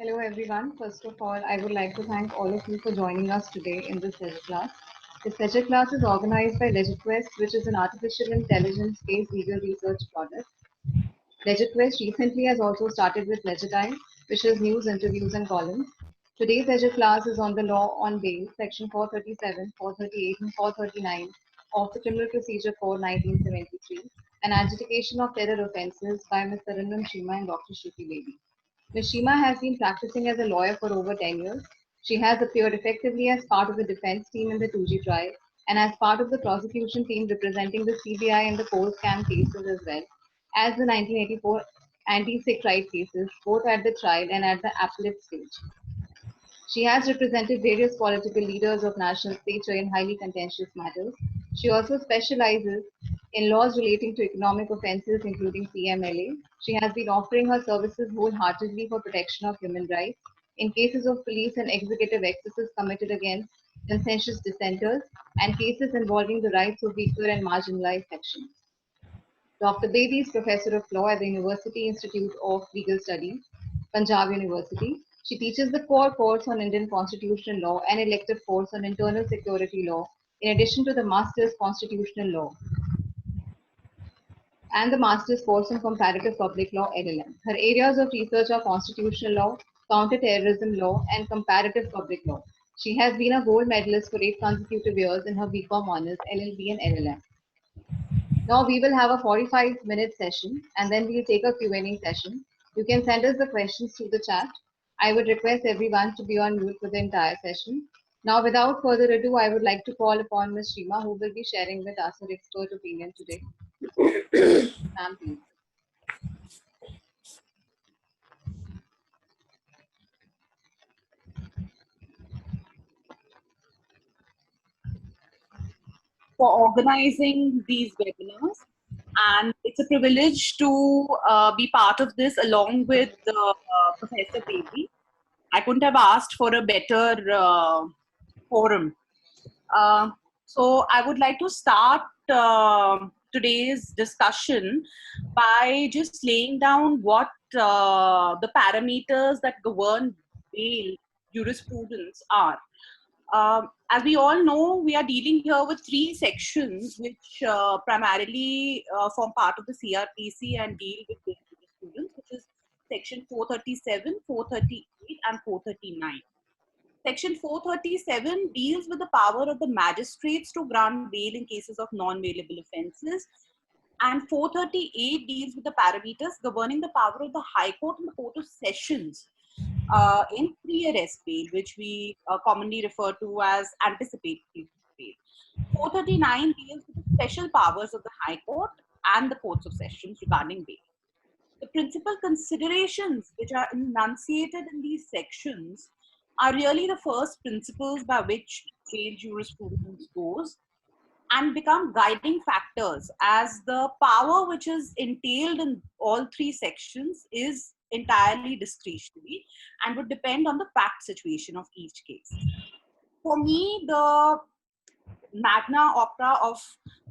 Hello everyone. First of all, I would like to thank all of you for joining us today in this lecture class. This lecture class is organized by LegitQuest, which is an artificial intelligence-based legal research product. LegitQuest recently has also started with Legitime, which is news, interviews, and columns. Today's lecture class is on the law on bail, section 437, 438, and 439 of the Criminal Procedure Code 1973, and adjudication of terror offences by Ms. Tarannum Shima and Dr. Shruti Bedi. Ms. Shima has been practicing as a lawyer for over 10 years. She has appeared effectively as part of the defense team in the 2G trial and as part of the prosecution team representing the CBI in the post-scam cases as well as the 1984 anti-Sikh right cases, both at the trial and at the appellate stage. She has represented various political leaders of national stature in highly contentious matters. She also specializes in laws relating to economic offences, including PMLA. She has been offering her services wholeheartedly for protection of human rights in cases of police and executive excesses committed against conscientious dissenters and cases involving the rights of weaker and marginalized sections. Dr. Bedi is Professor of Law at the University Institute of Legal Studies, Punjab University. She teaches the core course on Indian constitutional law and elective course on internal security law, in addition to the Master's Constitutional Law and the Master's course on Comparative Public Law LLM. Her areas of research are constitutional law, counterterrorism law, and comparative public law. She has been a gold medalist for 8 consecutive years in her BCom honors, LLB, and LLM. Now we will have a 45-minute session and then we'll take a Q&A session. You can send us the questions through the chat. I would request everyone to be on mute for the entire session. Now without further ado, I would like to call upon Ms. Shima who will be sharing with us her expert opinion today. Ma'am, please. For organizing these webinars, and it's a privilege to be part of this along with Professor Bedi. I couldn't have asked for a better forum. So I would like to start today's discussion by just laying down what the parameters that govern bail jurisprudence are. As we all know, we are dealing here with three sections which primarily form part of the CRPC and deal with bail jurisprudence, which is section 437, 438 and 439. Section 437 deals with the power of the magistrates to grant bail in cases of non-bailable offences, and 438 deals with the parameters governing the power of the High Court and the Court of Sessions in pre-arrest bail, which we commonly refer to as anticipatory bail. 439 deals with the special powers of the High Court and the Courts of Sessions regarding bail. The principal considerations which are enunciated in these sections are really the first principles by which bail jurisprudence goes and become guiding factors, as the power which is entailed in all three sections is entirely discretionary and would depend on the fact situation of each case. For me, the magna opera of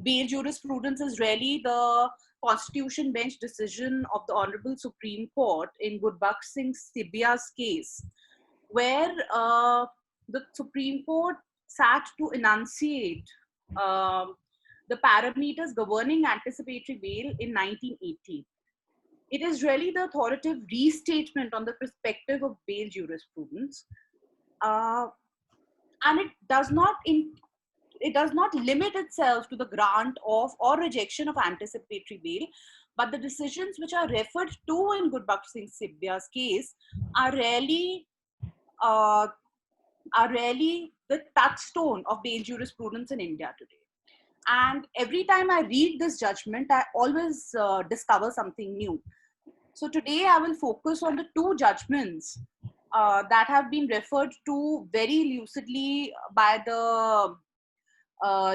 bail jurisprudence is really the Constitution Bench decision of the Honorable Supreme Court in Gurbaksh Singh Sibia's case, where the Supreme Court sat to enunciate the parameters governing anticipatory bail in 1918. It is really the authoritative restatement on the perspective of bail jurisprudence, and it does not limit itself to the grant of or rejection of anticipatory bail, but the decisions which are referred to in Gurbaksh Singh Sibia's case are really the touchstone of bail jurisprudence in India today. And every time I read this judgment, I always discover something new. So today I will focus on the two judgments that have been referred to very lucidly by the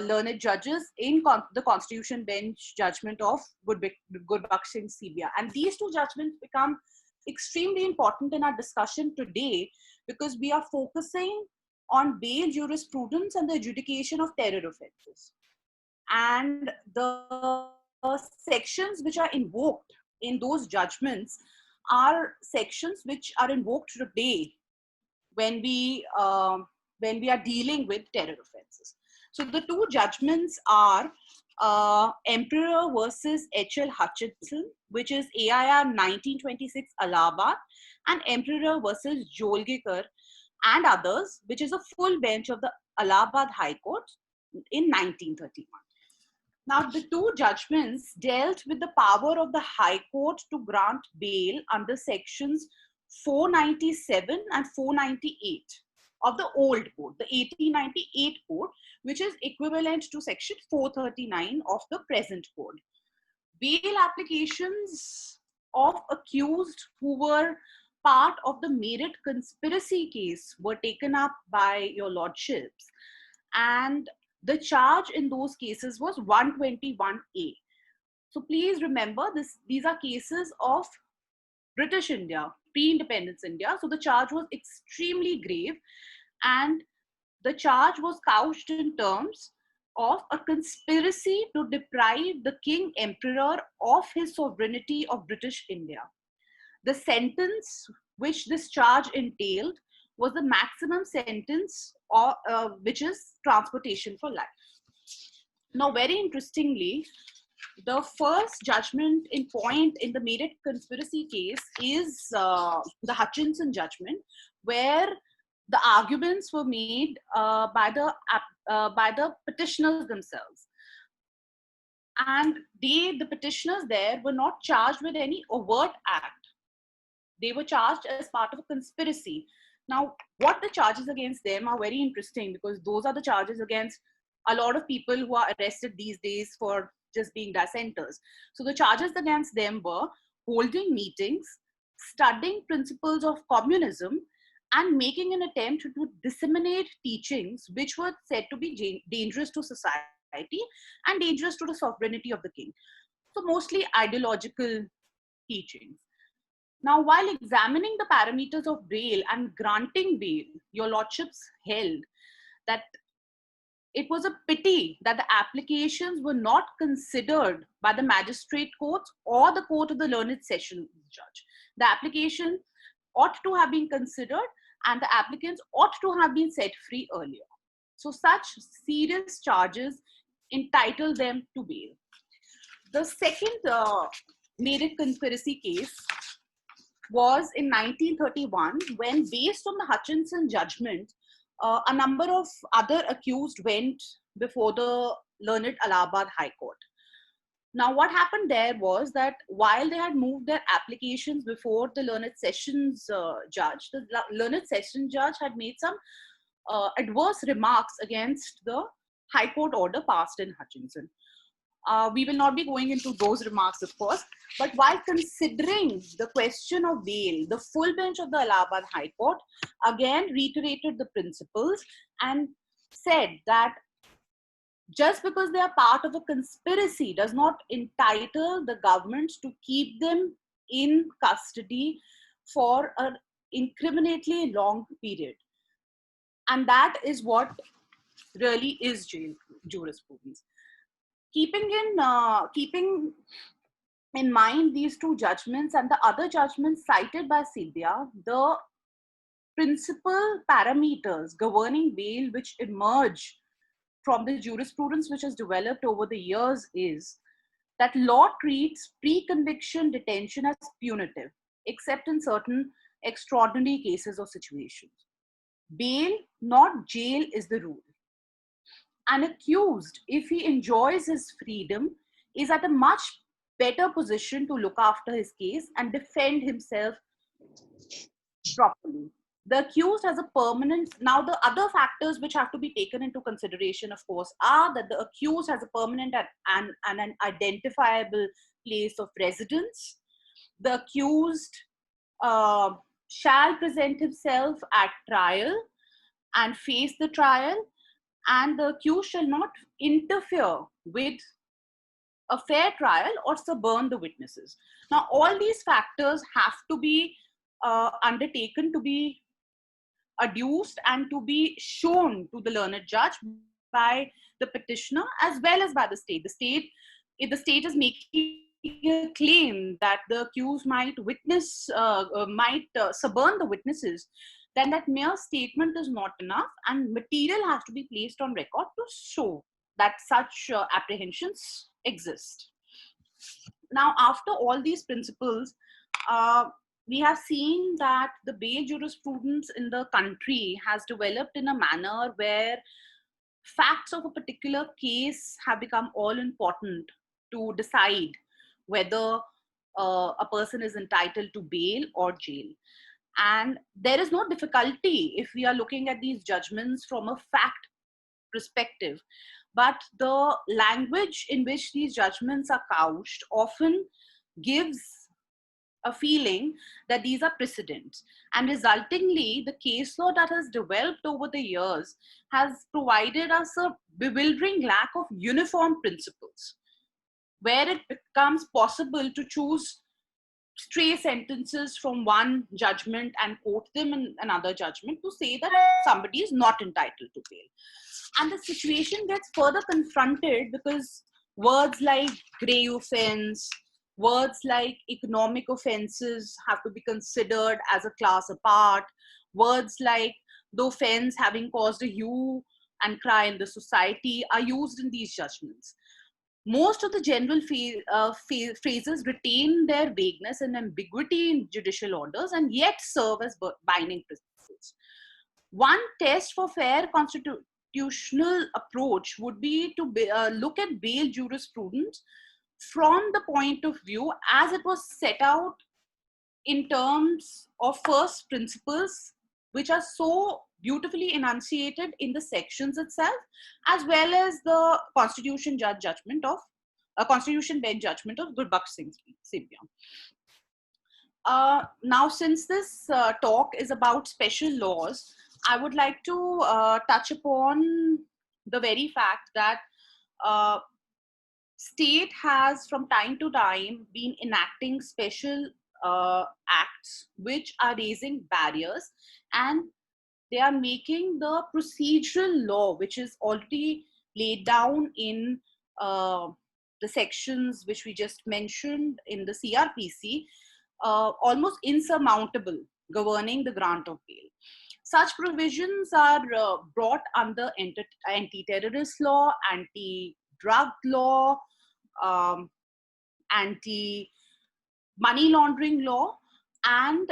learned judges in the Constitution Bench judgment of Gurbaksh Singh Sibia. And these two judgments become extremely important in our discussion today because we are focusing on bail jurisprudence and the adjudication of terror offences. And the sections which are invoked in those judgments are sections which are invoked today when we are dealing with terror offenses. So the two judgments are Emperor versus H.L. Hutchinson, which is AIR 1926 Allahabad, and Emperor versus Jolgekar and others, which is a full bench of the Allahabad High Court in 1931. Now, the two judgments dealt with the power of the High Court to grant bail under sections 497 and 498 of the old code, the 1898 code, which is equivalent to section 439 of the present code. Bail applications of accused who were part of the Meerut conspiracy case were taken up by your lordships, and the charge in those cases was 121A. So please remember this, these are cases of British India, pre-independence India. So the charge was extremely grave, and the charge was couched in terms of a conspiracy to deprive the King Emperor of his sovereignty of British India. The sentence which this charge entailed was the maximum sentence, which is transportation for life. Now, very interestingly, the first judgment in point in the Meerut conspiracy case is the Hutchinson judgment, where the arguments were made by the petitioners themselves. And the petitioners there were not charged with any overt act. They were charged as part of a conspiracy. Now, what the charges against them are very interesting, because those are the charges against a lot of people who are arrested these days for just being dissenters. So the charges against them were holding meetings, studying principles of communism, and making an attempt to disseminate teachings which were said to be dangerous to society and dangerous to the sovereignty of the king. So mostly ideological teachings. Now, while examining the parameters of bail and granting bail, your lordships held that it was a pity that the applications were not considered by the magistrate courts or the court of the learned sessions judge. The application ought to have been considered, and the applicants ought to have been set free earlier. So such serious charges entitle them to bail. The second Meerut conspiracy case was in 1931, when, based on the Hutchinson judgment, a number of other accused went before the learned Allahabad High Court. Now, what happened there was that while they had moved their applications before the learned sessions judge, the learned sessions judge had made some adverse remarks against the High Court order passed in Hutchinson. We will not be going into those remarks, of course, but while considering the question of bail, the full bench of the Allahabad High Court again reiterated the principles and said that just because they are part of a conspiracy does not entitle the government to keep them in custody for an incriminately long period. And that is what really is jail jurisprudence. Keeping in mind these two judgments and the other judgments cited by Sindhya, the principal parameters governing bail which emerge from the jurisprudence which has developed over the years is that law treats pre-conviction detention as punitive, except in certain extraordinary cases or situations. Bail, not jail, is the rule. An accused, if he enjoys his freedom, is at a much better position to look after his case and defend himself properly. The accused has a permanent, now the other factors which have to be taken into consideration, of course, are that the accused has a permanent and an identifiable place of residence. The accused shall present himself at trial and face the trial, and the accused shall not interfere with a fair trial or suborn the witnesses. Now, all these factors have to be undertaken to be adduced and to be shown to the learned judge by the petitioner as well as by the state. The state, if the state is making a claim that the accused might suborn the witnesses, then that mere statement is not enough, and material has to be placed on record to show that such apprehensions exist. Now, after all these principles, uh, we have seen that the bail jurisprudence in the country has developed in a manner where facts of a particular case have become all important to decide whether a person is entitled to bail or jail. And there is no difficulty if we are looking at these judgments from a fact perspective. But the language in which these judgments are couched often gives a feeling that these are precedents. And resultingly, the case law that has developed over the years has provided us a bewildering lack of uniform principles, where it becomes possible to choose stray sentences from one judgment and quote them in another judgment to say that somebody is not entitled to bail. And the situation gets further confronted because words like grey offense, words like economic offenses have to be considered as a class apart, words like the offense having caused a hue and cry in the society are used in these judgments. Most of the general phrases retain their vagueness and ambiguity in judicial orders and yet serve as binding principles. One test for fair constitutional approach would be to look at bail jurisprudence from the point of view as it was set out in terms of first principles, which are so beautifully enunciated in the sections itself, as well as the Constitution bench judgment of Gurbaksh Singh Sindhya. Now, since this talk is about special laws, I would like to touch upon the very fact that state has from time to time been enacting special acts which are raising barriers, and they are making the procedural law, which is already laid down in the sections which we just mentioned in the CRPC, almost insurmountable, governing the grant of bail. Such provisions are brought under anti-terrorist law, anti-drug law, anti-money laundering law, and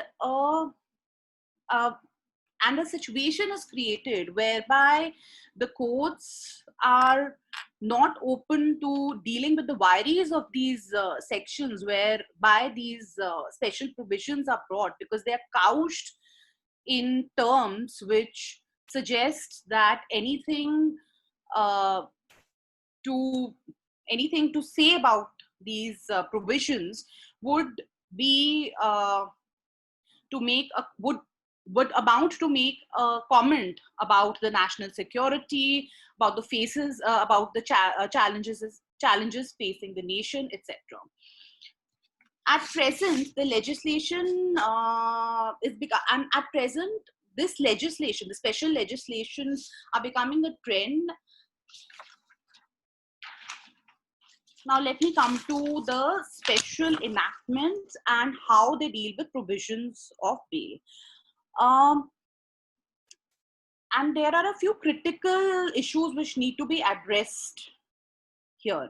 a situation is created whereby the courts are not open to dealing with the vagaries of these sections, whereby these special provisions are brought, because they are couched in terms which suggest that anything to say about these provisions would be would amount to make a comment about the national security, about the challenges facing the nation, etc. At present, the legislation the special legislations are becoming a trend. Now, let me come to the special enactments and how they deal with provisions of bail. And there are a few critical issues which need to be addressed here.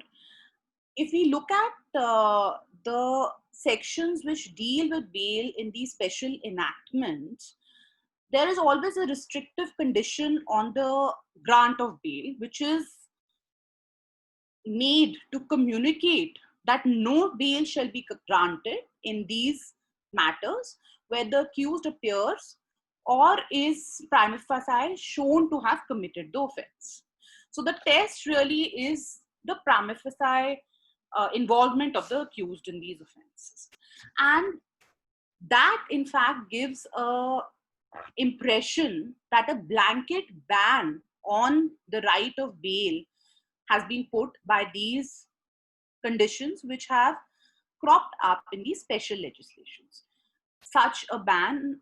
If we look at the sections which deal with bail in these special enactments, there is always a restrictive condition on the grant of bail, which is made to communicate that no bail shall be granted in these matters where the accused appears or is prima facie shown to have committed the offense. So the test really is the prima facie involvement of the accused in these offenses. And that, in fact, gives a impression that a blanket ban on the right of bail has been put by these conditions which have cropped up in these special legislations. Such a ban,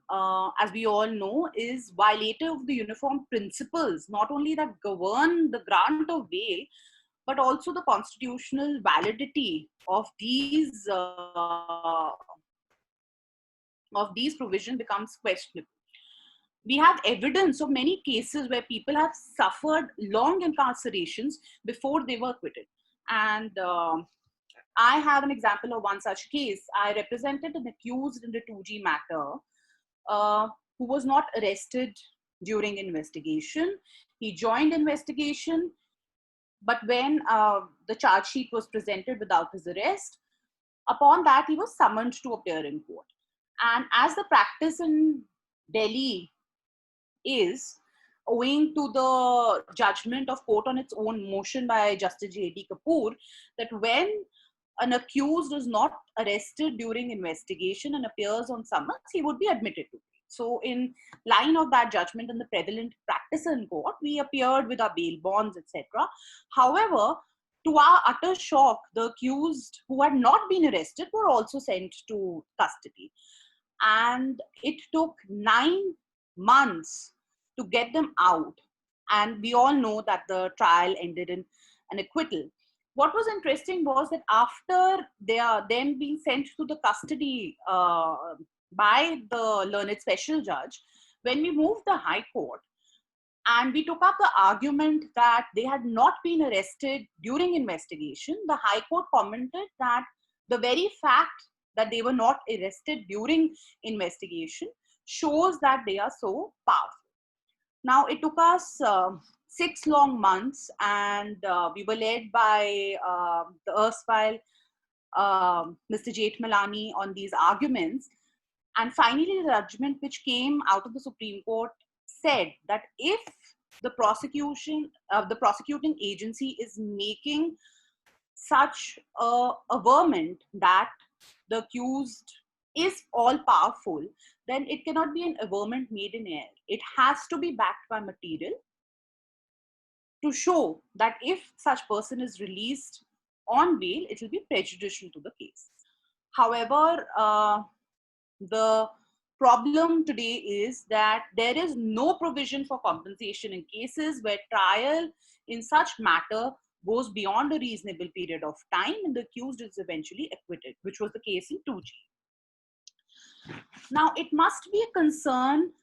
as we all know, is violative of the uniform principles, not only that govern the grant of bail, but also the constitutional validity of these provisions becomes questionable. We have evidence of many cases where people have suffered long incarcerations before they were acquitted. And I have an example of one such case. I represented an accused in the 2G matter who was not arrested during investigation. He joined investigation, but when the charge sheet was presented without his arrest, upon that he was summoned to appear in court. And as the practice in Delhi is, owing to the judgment of court on its own motion by Justice J.D. Kapoor, that when an accused is not arrested during investigation and appears on summons, he would be admitted to bail. So in line of that judgment and the prevalent practice in court, we appeared with our bail bonds, etc. However, to our utter shock, the accused who had not been arrested were also sent to custody. And it took 9 months to get them out. And we all know that the trial ended in an acquittal. What was interesting was that after they are then being sent to the custody by the learned special judge, when we moved the High Court and we took up the argument that they had not been arrested during investigation, the High Court commented that the very fact that they were not arrested during investigation shows that they are so powerful. Now, it took us 6 long months, and we were led by the erstwhile Mr. Jethmalani on these arguments. And finally, the judgment which came out of the Supreme Court said that if the prosecuting agency is making such a averment that the accused is all powerful, then it cannot be an averment made in air. It has to be backed by material to show that if such person is released on bail, it will be prejudicial to the case. However, the problem today is that there is no provision for compensation in cases where trial in such matter goes beyond a reasonable period of time and the accused is eventually acquitted, which was the case in 2G. Now, it must be a concern,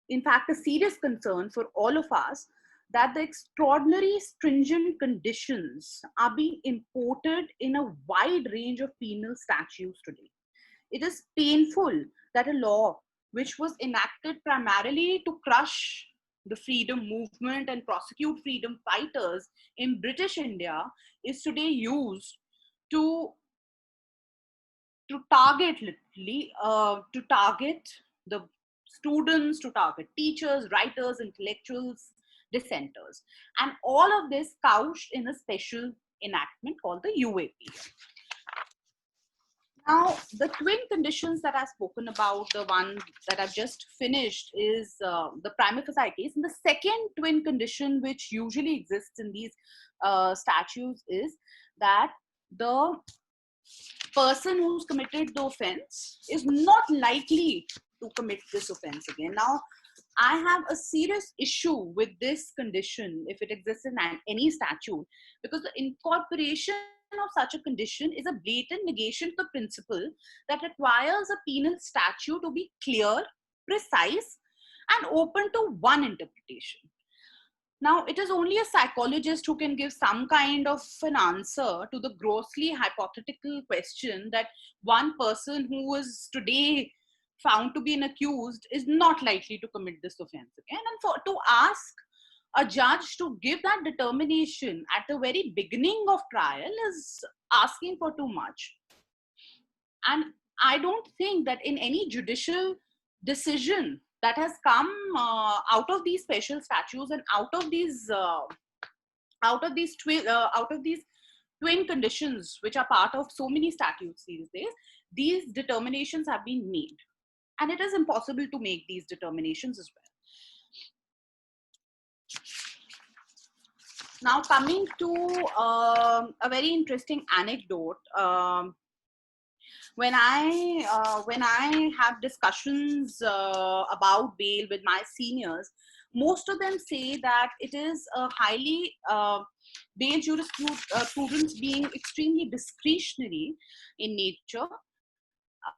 in fact, a serious concern for all of us, that the extraordinary stringent conditions are being imported in a wide range of penal statutes today. It is painful that a law which was enacted primarily to crush the freedom movement and prosecute freedom fighters in British India is today used to target, literally, to target the students, to target teachers, writers, intellectuals, dissenters. And all of this couched in a special enactment called the UAP. Now, the twin conditions that I've spoken about, the one that I've just finished, is the prima facie case. And the second twin condition, which usually exists in these statutes, is that the person who's committed the offense is not likely to commit this offense again. Now, I have a serious issue with this condition if it exists in any statute, because the incorporation of such a condition is a blatant negation of the principle that requires a penal statute to be clear, precise, and open to one interpretation. Now, it is only a psychologist who can give some kind of an answer to the grossly hypothetical question that one person who is today found to be an accused is not likely to commit this offense again. And to ask a judge to give that determination at the very beginning of trial is asking for too much. And I don't think that in any judicial decision that has come out of these special statutes and out of these twin conditions, which are part of so many statutes these days, these determinations have been made. And it is impossible to make these determinations as well. Now, coming to a very interesting anecdote, when I have discussions about bail with my seniors, most of them say that it is a highly bail jurisprudence being extremely discretionary in nature.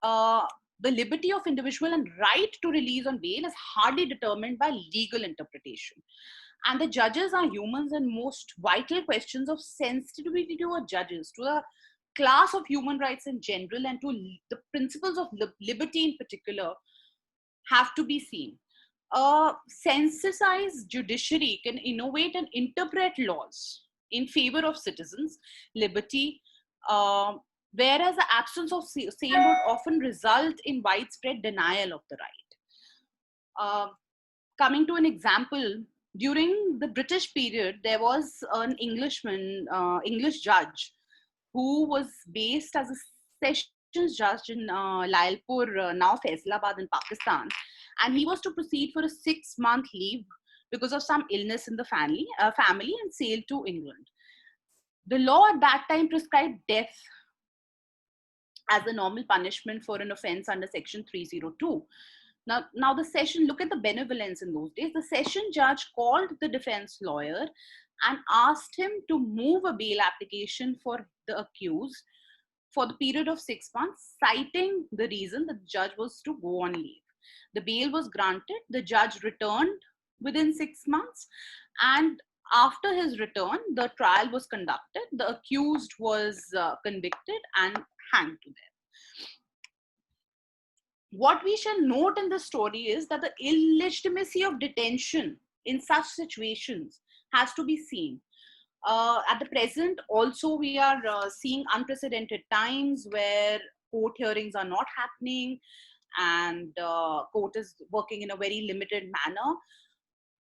Uh, the liberty of individual and right to release on bail is hardly determined by legal interpretation. And the judges are humans, and most vital questions of sensitivity to a judges, to a class of human rights in general, and to the principles of liberty in particular, have to be seen. A sensitized judiciary can innovate and interpret laws in favor of citizens' liberty, uh, whereas the absence of same would often result in widespread denial of the right. Coming to an example, during the British period, there was an English judge, who was based as a sessions judge in Lalpur, now Faisalabad in Pakistan. And he was to proceed for a 6-month leave because of some illness in the family and sailed to England. The law at that time prescribed death as a normal punishment for an offense under section 302. Now the session, look at the benevolence in those days. The session judge called the defense lawyer and asked him to move a bail application for the accused for the period of 6 months, citing the reason that the judge was to go on leave. The bail was granted. The judge returned within 6 months, and after his return, the trial was conducted. The accused was convicted and hanged to death. What we shall note in this story is that the illegitimacy of detention in such situations has to be seen. At the present, also, we are seeing unprecedented times where court hearings are not happening, and court is working in a very limited manner.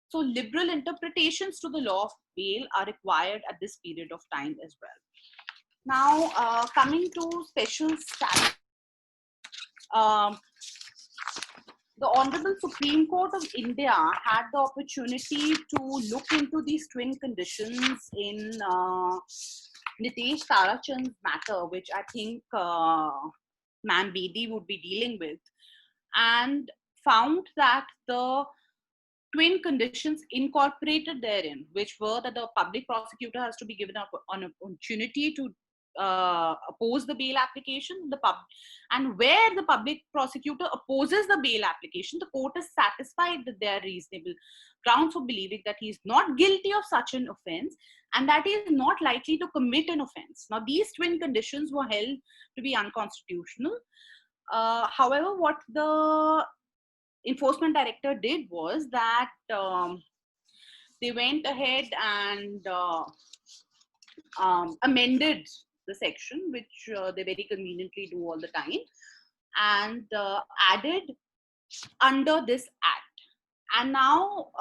So liberal interpretations to the law of bail are required at this period of time as well. Now, coming to special status. The Honorable Supreme Court of India had the opportunity to look into these twin conditions in Nitesh Tarachand's matter, which I think Ma'am Bedi would be dealing with, and found that the twin conditions incorporated therein, which were that the public prosecutor has to be given an opportunity to oppose the bail application, and where the public prosecutor opposes the bail application, the court is satisfied that there are reasonable grounds for believing that he is not guilty of such an offense and that he is not likely to commit an offense. Now, these twin conditions were held to be unconstitutional. However, what the enforcement director did was that they went ahead and amended the section, which they very conveniently do all the time, and added under this act. And now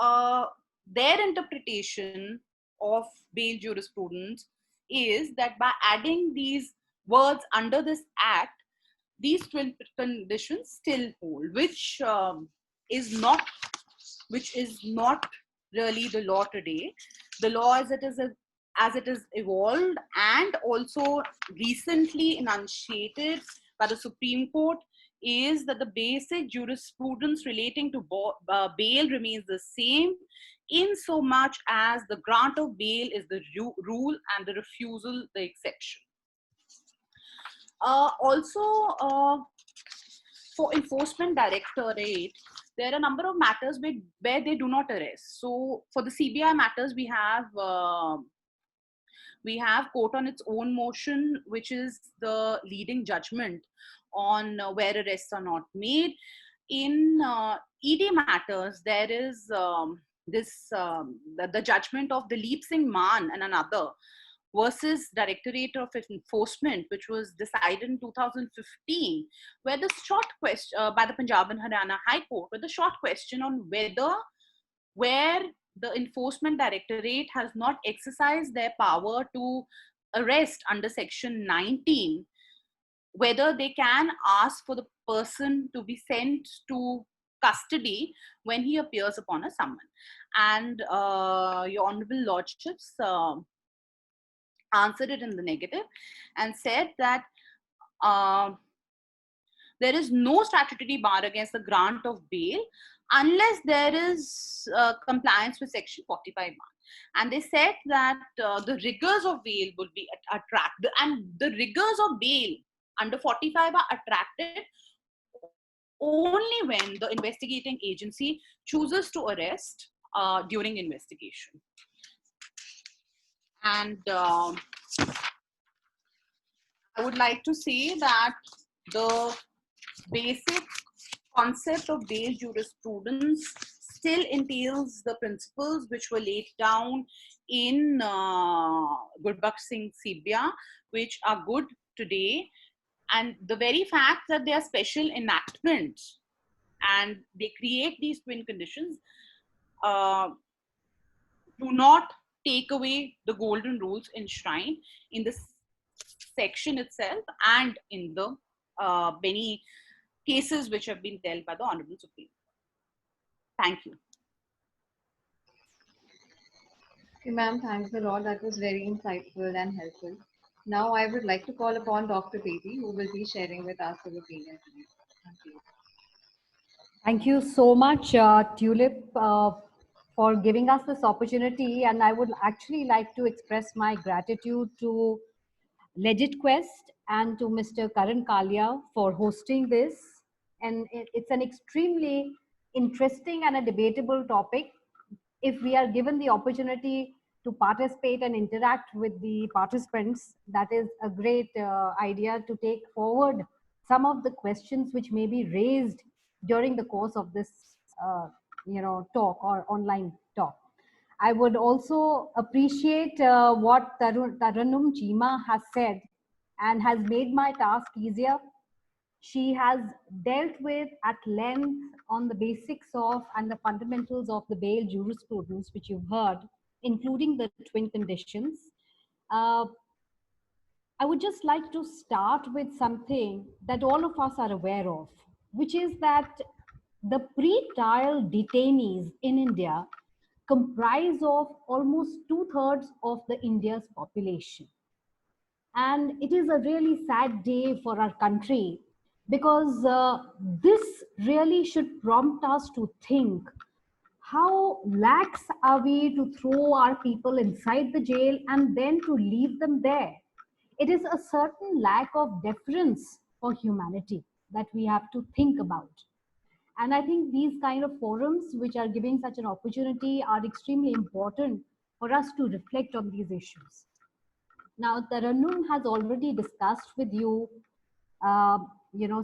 their interpretation of bail jurisprudence is that by adding these words under this act, these twin conditions still hold, which is not really the law today. The law as it is evolved and also recently enunciated by the Supreme Court is that the basic jurisprudence relating to bail remains the same, in so much as the grant of bail is the rule and the refusal the exception. Also, for enforcement directorate, there are a number of matters where they do not arrest. So for the CBI matters, we have court on its own motion, which is the leading judgment on where arrests are not made. In ED matters, there is the judgment of Dalip Singh Maan and another versus Directorate of Enforcement, which was decided in 2015, where the short question by the Punjab and Haryana High Court, where the short question on where the Enforcement Directorate has not exercised their power to arrest under Section 19, whether they can ask for the person to be sent to custody when he appears upon a summon. And Your Honorable Lordships answered it in the negative and said that there is no statutory bar against the grant of bail unless there is compliance with section 45. And they said that the rigors of bail would be attracted, and the rigors of bail under 45 are attracted only when the investigating agency chooses to arrest during investigation. And I would like to say that the basic concept of bail jurisprudence still entails the principles which were laid down in Gurbaksh Singh Sibia, which are good today. And the very fact that they are special enactments and they create these twin conditions do not take away the golden rules enshrined in this section itself and in the many cases which have been dealt by the Honorable Supreme Court. Thank you. Okay, ma'am, thanks a lot. That was very insightful and helpful. Now I would like to call upon Dr. Bedi, who will be sharing with us her opinion today. Thank you. Thank you so much, Tulip, for giving us this opportunity. And I would actually like to express my gratitude to LegitQuest and to Mr. Karan Kalia for hosting this. And it's an extremely interesting and a debatable topic. If we are given the opportunity to participate and interact with the participants, that is a great idea to take forward some of the questions which may be raised during the course of this talk or online talk. I would also appreciate what Taranum Chima has said and has made my task easier. She has dealt with at length on the basics of and the fundamentals of the bail jurisprudence, which you've heard, including the twin conditions. I would just like to start with something that all of us are aware of, which is that the pre-trial detainees in India comprise of almost 2/3 of the India's population. And it is a really sad day for our country because this really should prompt us to think, how lax are we to throw our people inside the jail and then to leave them there? It is a certain lack of deference for humanity that we have to think about. And I think these kind of forums, which are giving such an opportunity, are extremely important for us to reflect on these issues. Now, Taranum has already discussed with you,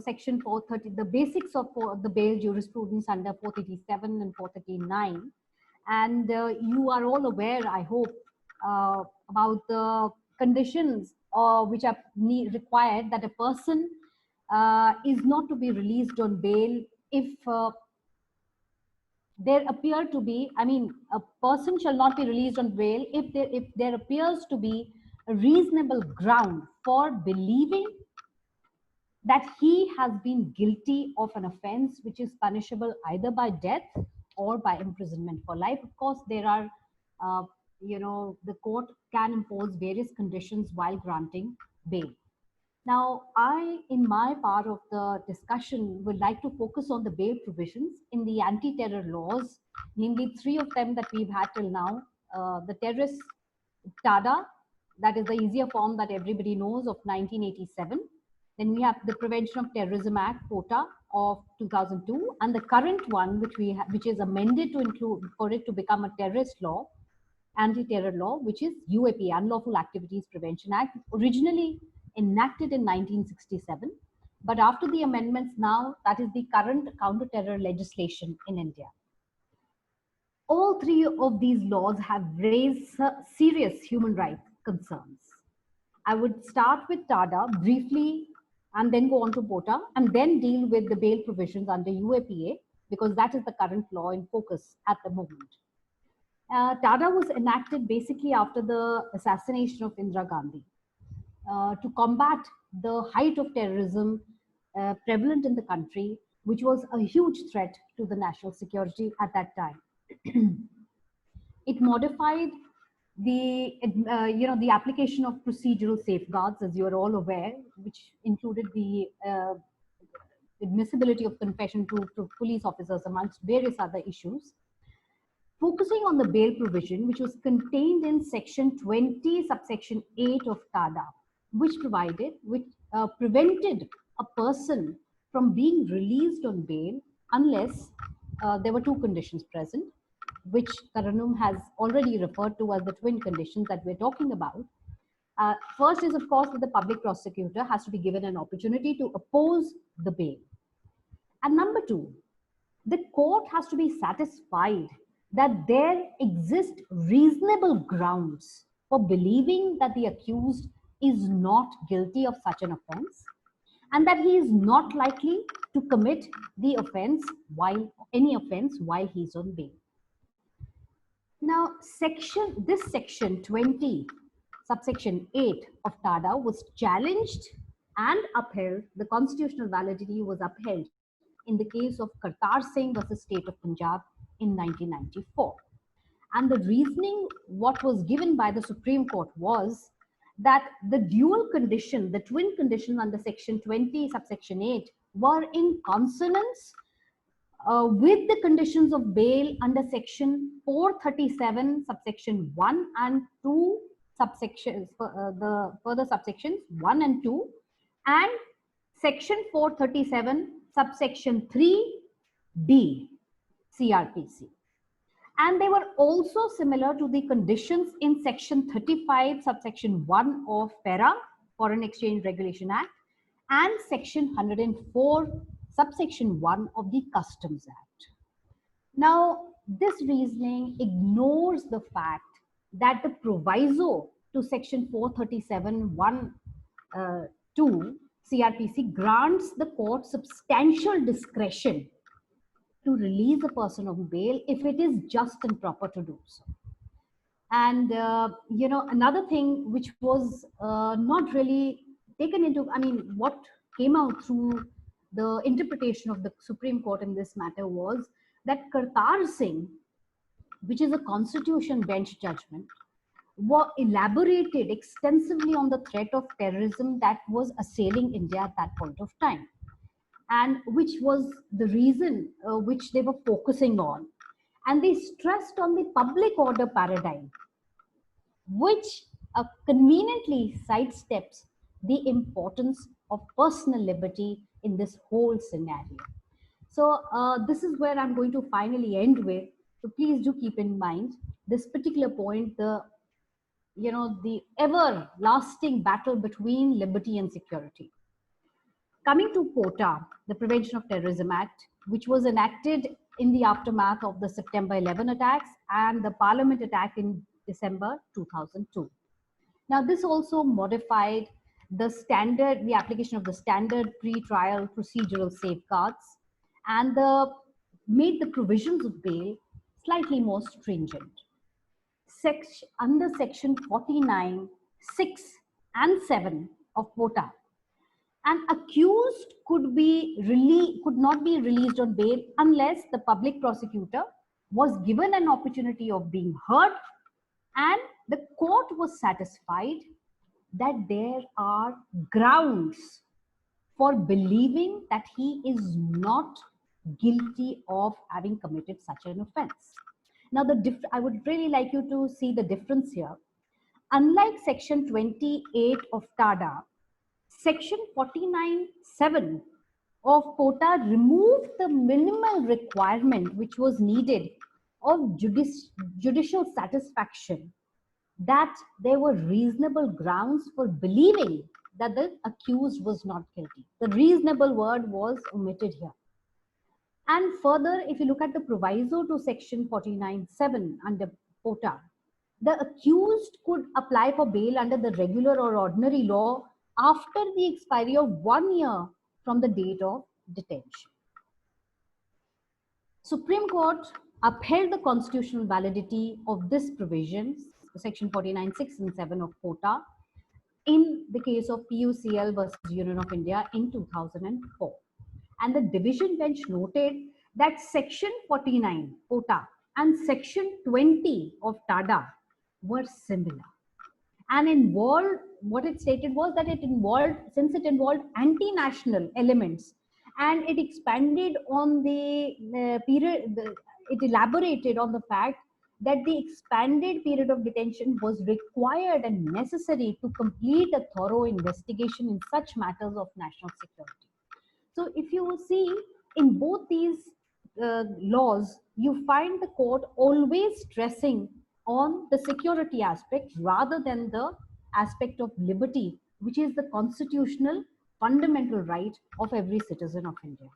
section 430, the basics of the bail jurisprudence under 437 and 439. And you are all aware, I hope, about the conditions which are required that a person is not to be released on bail if there appear to be, a person shall not be released on bail if there appears to be a reasonable ground for believing that he has been guilty of an offense which is punishable either by death or by imprisonment for life. Of course, there are, the court can impose various conditions while granting bail. Now, I, in my part of the discussion, would like to focus on the bail provisions in the anti-terror laws, namely 3 of them that we've had till now. The terrorist TADA, that is the easier form that everybody knows, of 1987. Then we have the Prevention of Terrorism Act, POTA, of 2002, and the current one, which is amended to include, for it to become a terrorist law, anti-terror law, which is UAP, Unlawful Activities Prevention Act, originally enacted in 1967. But after the amendments now, that is the current counter-terror legislation in India. All 3 of these laws have raised serious human rights concerns. I would start with TADA briefly and then go on to POTA and then deal with the bail provisions under UAPA, because that is the current law in focus at the moment. TADA was enacted basically after the assassination of Indira Gandhi to combat the height of terrorism prevalent in the country, which was a huge threat to the national security at that time. It modified the application of procedural safeguards, as you are all aware, which included the admissibility of confession to police officers, amongst various other issues. Focusing on the bail provision, which was contained in section 20, subsection 8 of TADA, which prevented a person from being released on bail unless there were two conditions present, which Taranum has already referred to as the twin conditions that we're talking about. First is, of course, that the public prosecutor has to be given an opportunity to oppose the bail. And number two, the court has to be satisfied that there exist reasonable grounds for believing that the accused is not guilty of such an offense and that he is not likely to commit the offense any offense while he's on bail. Now, this section 20, subsection 8 of TADA was challenged and upheld. The constitutional validity was upheld in the case of Kartar Singh versus State of Punjab in 1994. And the reasoning what was given by the Supreme Court was that the dual condition, the twin condition under section 20, subsection 8 were in consonance with the conditions of bail under section 437, subsection 1 and 2 subsections, the further subsections 1 and 2, and section 437, subsection 3D, CRPC. And they were also similar to the conditions in section 35, subsection 1 of FERA, Foreign Exchange Regulation Act, and section 104, subsection 1 of the Customs Act. Now, this reasoning ignores the fact that the proviso to section 437, 1, 2 CRPC grants the court substantial discretion to release a person on bail if it is just and proper to do so. And, another thing which was not really taken into, what came out through the interpretation of the Supreme Court in this matter was that Kartar Singh, which is a constitution bench judgment, elaborated extensively on the threat of terrorism that was assailing India at that point of time, and which was the reason which they were focusing on. And they stressed on the public order paradigm, which conveniently sidesteps the importance of personal liberty in this whole scenario. So this is where I'm going to finally end with. So please do keep in mind this particular point, the everlasting battle between liberty and security. Coming to POTA, the Prevention of Terrorism Act, which was enacted in the aftermath of the September 11 attacks and the Parliament attack in December 2002. Now, this also modified the application of the standard pre-trial procedural safeguards and made the provisions of bail slightly more stringent. Under section 49, 6 and 7 of POTA, an accused could not be released on bail unless the public prosecutor was given an opportunity of being heard and the court was satisfied that there are grounds for believing that he is not guilty of having committed such an offense. Now, I would really like you to see the difference here. Unlike section 28 of TADA, section 49(7) of POTA removed the minimal requirement which was needed of judicial satisfaction that there were reasonable grounds for believing that the accused was not guilty. The reasonable word was omitted here. And further, if you look at the proviso to section 49(7) under POTA, the accused could apply for bail under the regular or ordinary law after the expiry of 1 year from the date of detention. Supreme Court upheld the constitutional validity of this provisions, section 49(6) and 7 of POTA, in the case of PUCL versus Union of India in 2004. And the division bench noted that section 49 POTA and section 20 of TADA were similar and involved, what it stated was that since it involved anti-national elements and it expanded on the period, it elaborated on the fact that the expanded period of detention was required and necessary to complete a thorough investigation in such matters of national security. So if you see in both these laws, you find the court always stressing on the security aspect rather than the aspect of liberty, which is the constitutional fundamental right of every citizen of India.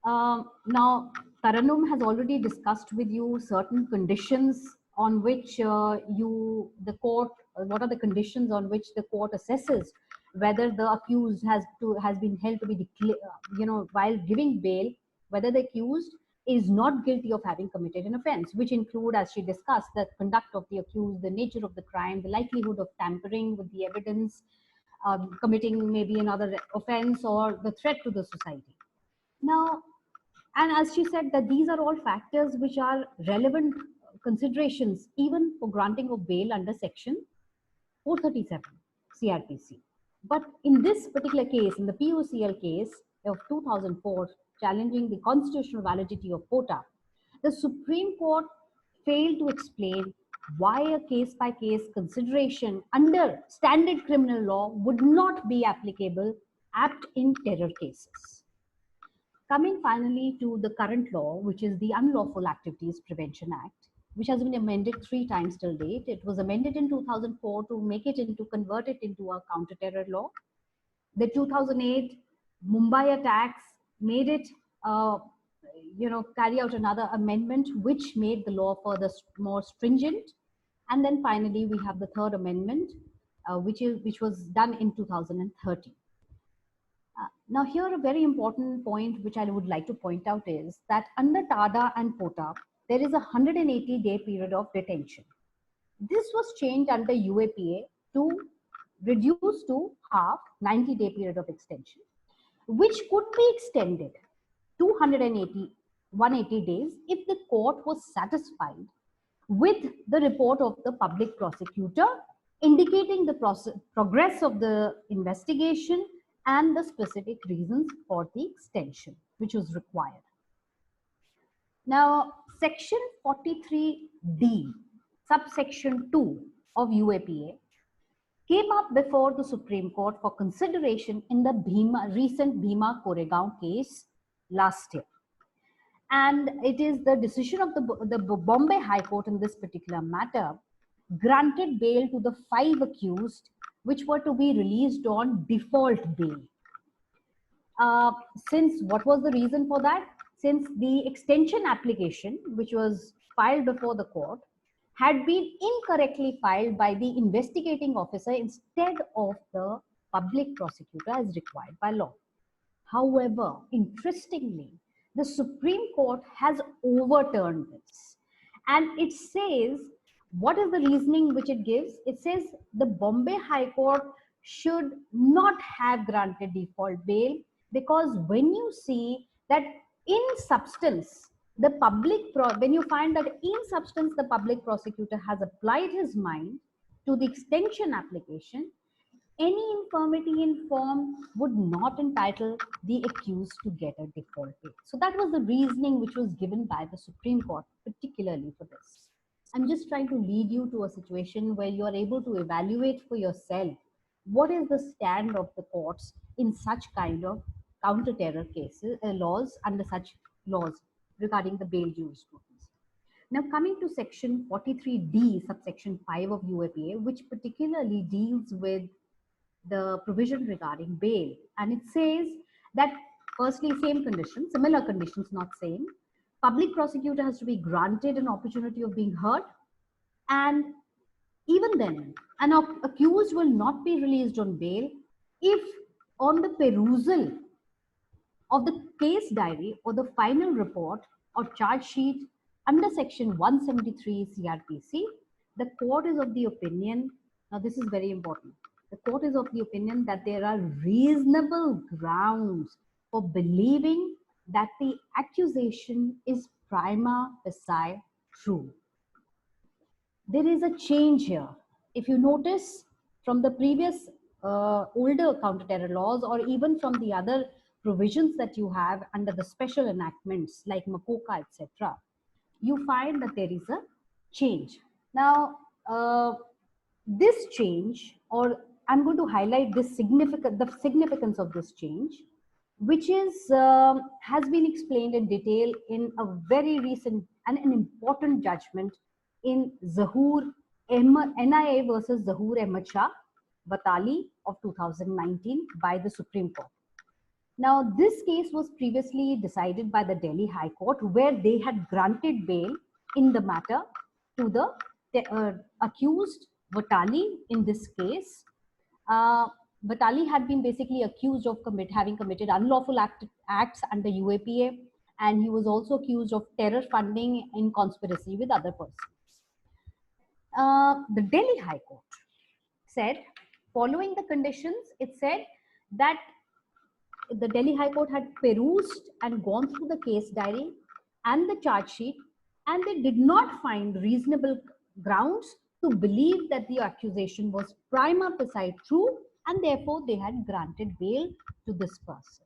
Now, Taranum has already discussed with you certain conditions on which the court, what are the conditions on which the court assesses whether the accused has been held to be declared, while giving bail, whether the accused is not guilty of having committed an offense, which include, as she discussed, the conduct of the accused, the nature of the crime, the likelihood of tampering with the evidence, committing maybe another offense, or the threat to the society. Now, and as she said, that these are all factors which are relevant considerations even for granting of bail under section 437 CRPC. But in this particular case, in the POCL case of 2004, challenging the constitutional validity of POTA, the Supreme Court failed to explain why a case-by-case consideration under standard criminal law would not be applicable apt in terror cases. Coming finally to the current law, which is the Unlawful Activities Prevention Act, which has been amended 3 times till date. It was amended in 2004 to convert it into a counter-terror law. The 2008 Mumbai attacks made it, carry out another amendment, which made the law further more stringent. And then finally, we have the 3rd amendment, which was done in 2013. Now here a very important point which I would like to point out is that under TADA and POTA, there is a 180-day period of detention. This was changed under UAPA to reduce to half, 90-day period of extension, which could be extended to 180 days if the court was satisfied with the report of the public prosecutor indicating the progress of the investigation and the specific reasons for the extension which was required. Now, section 43D, subsection 2 of UAPA came up before the Supreme Court for consideration in the recent Bhima Koregaon case last year. And it is the decision of the Bombay High Court in this particular matter granted bail to the 5 accused which were to be released on default bail. Since what was the reason for that? Since the extension application, which was filed before the court, had been incorrectly filed by the investigating officer instead of the public prosecutor as required by law. However, interestingly, the Supreme Court has overturned this. And it says, what is the reasoning which it gives? It says the Bombay High Court should not have granted default bail, because when you see that in substance, when you find that in substance the public prosecutor has applied his mind to the extension application, any infirmity in form would not entitle the accused to get a default bail. So that was the reasoning which was given by the Supreme Court, particularly for this. I'm just trying to lead you to a situation where you are able to evaluate for yourself what is the stand of the courts in such kind of counter-terror cases, laws, under such laws regarding the bail jurisprudence. Now coming to section 43D, subsection 5 of UAPA, which particularly deals with the provision regarding bail. And it says that firstly, similar conditions, not same. Public prosecutor has to be granted an opportunity of being heard. And even then, an accused will not be released on bail if on the perusal of the case diary or the final report or charge sheet under section 173 CRPC, the court is of the opinion, now this is very important, the court is of the opinion that there are reasonable grounds for believing that the accusation is prima facie true. There is a change here. If you notice from the previous older counter-terror laws, or even from the other provisions that you have under the special enactments like Makoka, etc., you find that there is a change. Now, this change, or I'm going to highlight the significance of this change, which is has been explained in detail in a very recent and an important judgment in NIA versus Zahoor Ahmad Shah Vatali of 2019 by the Supreme Court. Now, this case was previously decided by the Delhi High Court, where they had granted bail in the matter to the accused Vatali in this case. Vatali had been basically accused of having committed unlawful acts under UAPA, and he was also accused of terror funding in conspiracy with other persons. The Delhi High Court said, following the conditions, it said that the Delhi High Court had perused and gone through the case diary and the charge sheet, and they did not find reasonable grounds to believe that the accusation was prima facie true, and therefore they had granted bail to this person.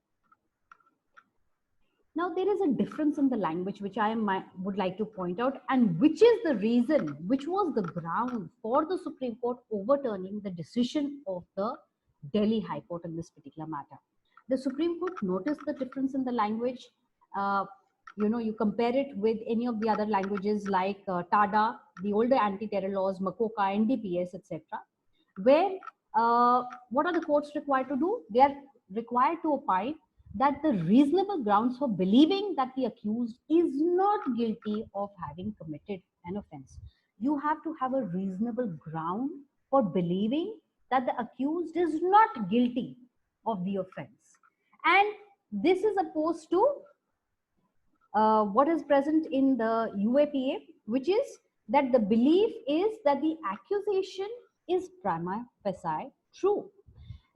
Now, there is a difference in the language which I would like to point out, and which is the reason, which was the ground for the Supreme Court overturning the decision of the Delhi High Court in this particular matter. The Supreme Court noticed the difference in the language. You compare it with any of the other languages like TADA, the older anti-terror laws, Makoka, NDPS, etc., where what are the courts required to do? They are required to opine that the reasonable grounds for believing that the accused is not guilty of having committed an offense. You have to have a reasonable ground for believing that the accused is not guilty of the offense. And this is opposed to what is present in the UAPA, which is that the belief is that the accusation is prima facie true.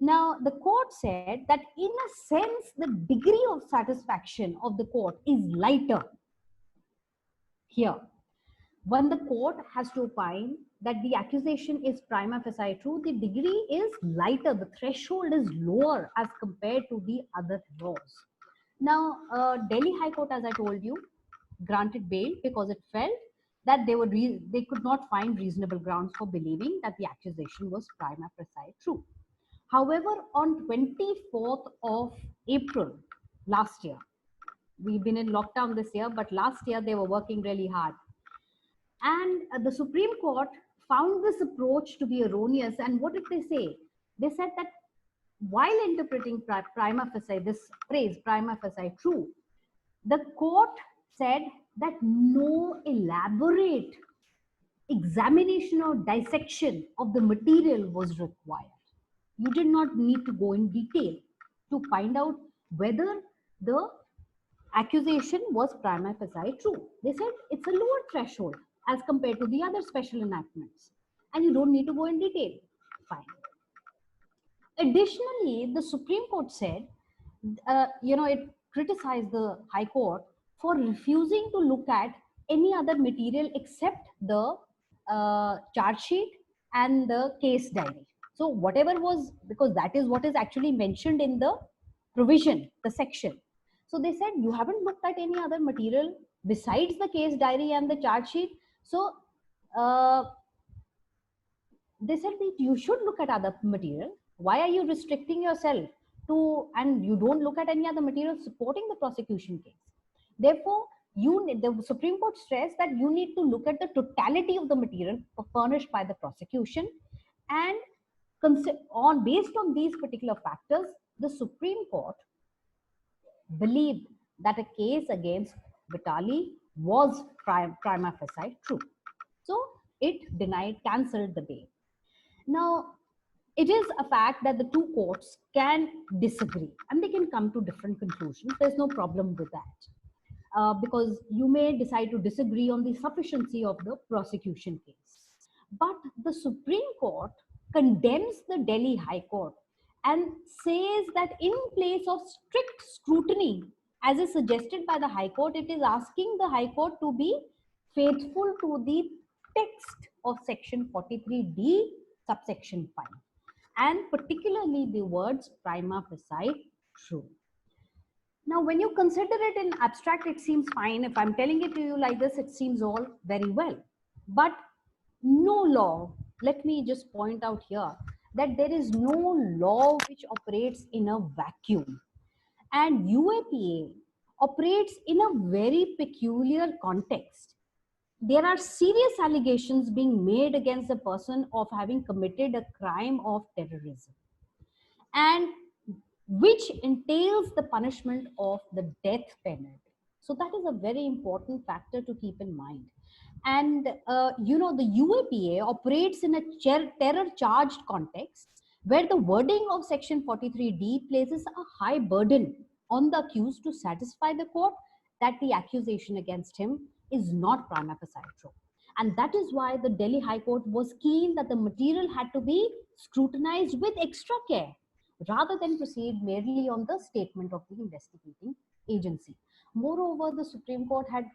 Now, the court said that in a sense, the degree of satisfaction of the court is lighter here. When the court has to opine that the accusation is prima facie true, the degree is lighter, the threshold is lower as compared to the other laws. Now, Delhi High Court, as I told you, granted bail because it felt that they could not find reasonable grounds for believing that the accusation was prima facie true. However, on 24th of April last year, we've been in lockdown this year, but last year they were working really hard. And the Supreme Court found this approach to be erroneous. And what did they say? They said that while interpreting prima facie, this phrase, prima facie true, the court said that no elaborate examination or dissection of the material was required. You did not need to go in detail to find out whether the accusation was prima facie true. They said it's a lower threshold as compared to the other special enactments, and you don't need to go in detail. Fine. Additionally, the Supreme Court said, it criticized the High Court for refusing to look at any other material except the charge sheet and the case diary. So whatever was, because that is what is actually mentioned in the provision, the section. So they said, you haven't looked at any other material besides the case diary and the charge sheet. So they said that you should look at other material. Why are you restricting yourself to, and you don't look at any other material supporting the prosecution case? Therefore, the Supreme Court stressed that you need to look at the totality of the material furnished by the prosecution, and based on these particular factors, the Supreme Court believed that a case against Vatali was prima facie true. So it cancelled the bail. Now, it is a fact that the two courts can disagree and they can come to different conclusions. There's no problem with that. Because you may decide to disagree on the sufficiency of the prosecution case. But the Supreme Court condemns the Delhi High Court and says that in place of strict scrutiny, as is suggested by the High Court, it is asking the High Court to be faithful to the text of Section 43D, subsection 5, and particularly the words prima facie true. Now, when you consider it in abstract, it seems fine. If I'm telling it to you like this, it seems all very well. But no law, let me just point out here that there is no law which operates in a vacuum. And UAPA operates in a very peculiar context. There are serious allegations being made against the person of having committed a crime of terrorism, and which entails the punishment of the death penalty. So that is a very important factor to keep in mind. And the UAPA operates in a terror charged context where the wording of section 43D places a high burden on the accused to satisfy the court that the accusation against him is not prima facie true. And that is why the Delhi High Court was keen that the material had to be scrutinized with extra care rather than proceed merely on the statement of the investigating agency. Moreover, the Supreme Court had,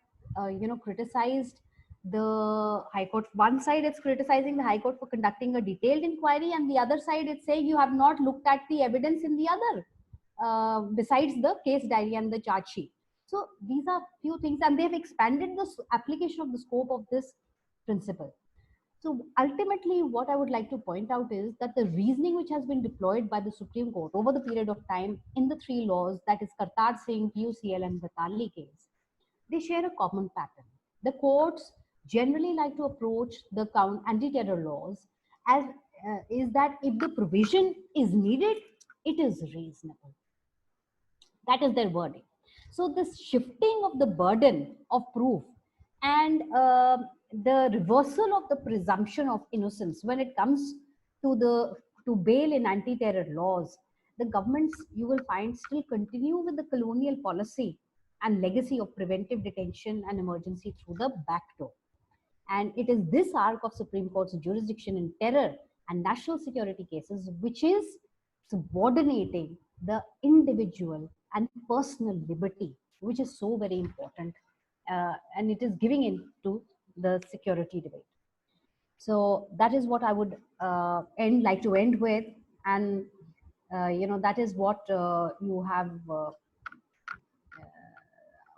criticized the High Court. One side, it's criticizing the High Court for conducting a detailed inquiry, and the other side, it's saying you have not looked at the evidence in the other, besides the case diary and the charge sheet. So these are few things, and they've expanded the application of the scope of this principle. So ultimately, what I would like to point out is that the reasoning which has been deployed by the Supreme Court over the period of time in the three laws, that is Kartar Singh, PUCL, and Batali case, they share a common pattern. The courts generally like to approach the anti-terror laws as is that if the provision is needed, it is reasonable. That is their wording. So this shifting of the burden of proof and the reversal of the presumption of innocence when it comes to bail in anti-terror laws, the governments, you will find, still continue with the colonial policy and legacy of preventive detention and emergency through the back door. And it is this arc of Supreme Court's jurisdiction in terror and national security cases which is subordinating the individual and personal liberty, which is so very important, and it is giving into the security debate. So that is what I would like to end with, and that is what you have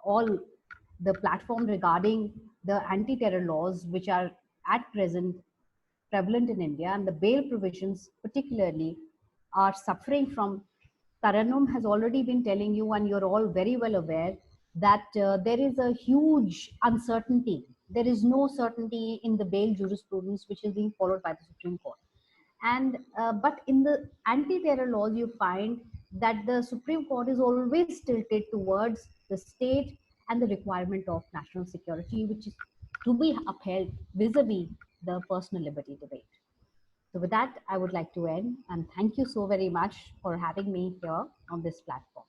all the platform regarding the anti-terror laws which are at present prevalent in India, and the bail provisions particularly are suffering from. Taranum has already been telling you, and you're all very well aware, that there is a huge uncertainty. There is no certainty in the bail jurisprudence which is being followed by the Supreme Court. And but in the anti-terror laws, you find that the Supreme Court is always tilted towards the state and the requirement of national security, which is to be upheld vis-a-vis the personal liberty debate. So with that, I would like to end, and thank you so very much for having me here on this platform.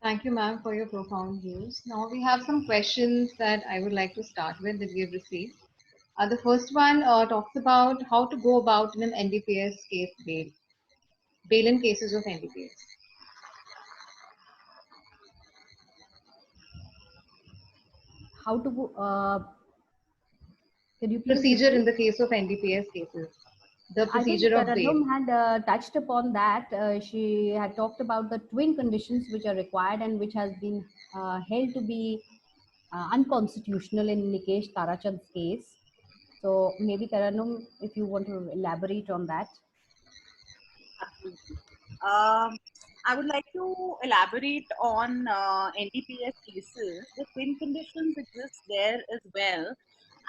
Thank you, ma'am, for your profound views. Now we have some questions that I would like to start with that we have received. The first one talks about how to go about in an NDPS case bail in cases of NDPS. How to go? Can you please Procedure repeat? in the case of NDPS cases. The procedure I think of bail. Taranum had touched upon that. She had talked about the twin conditions which are required and which has been held to be unconstitutional in Nikesh Tarachand's case. So maybe Taranum, if you want to elaborate on that. Absolutely. I would like to elaborate on NDPS cases. The twin conditions exist there as well,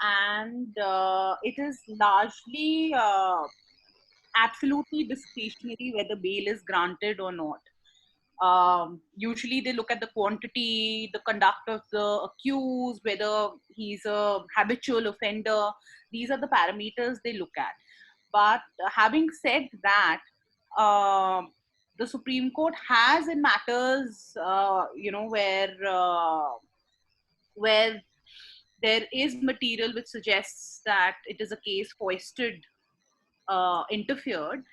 and it is largely absolutely discretionary whether bail is granted or not. Usually they look at the quantity, the conduct of the accused, whether he's a habitual offender. These are the parameters they look at. But having said that, the Supreme Court has in matters, where there is material which suggests that it is a case foisted, interfered,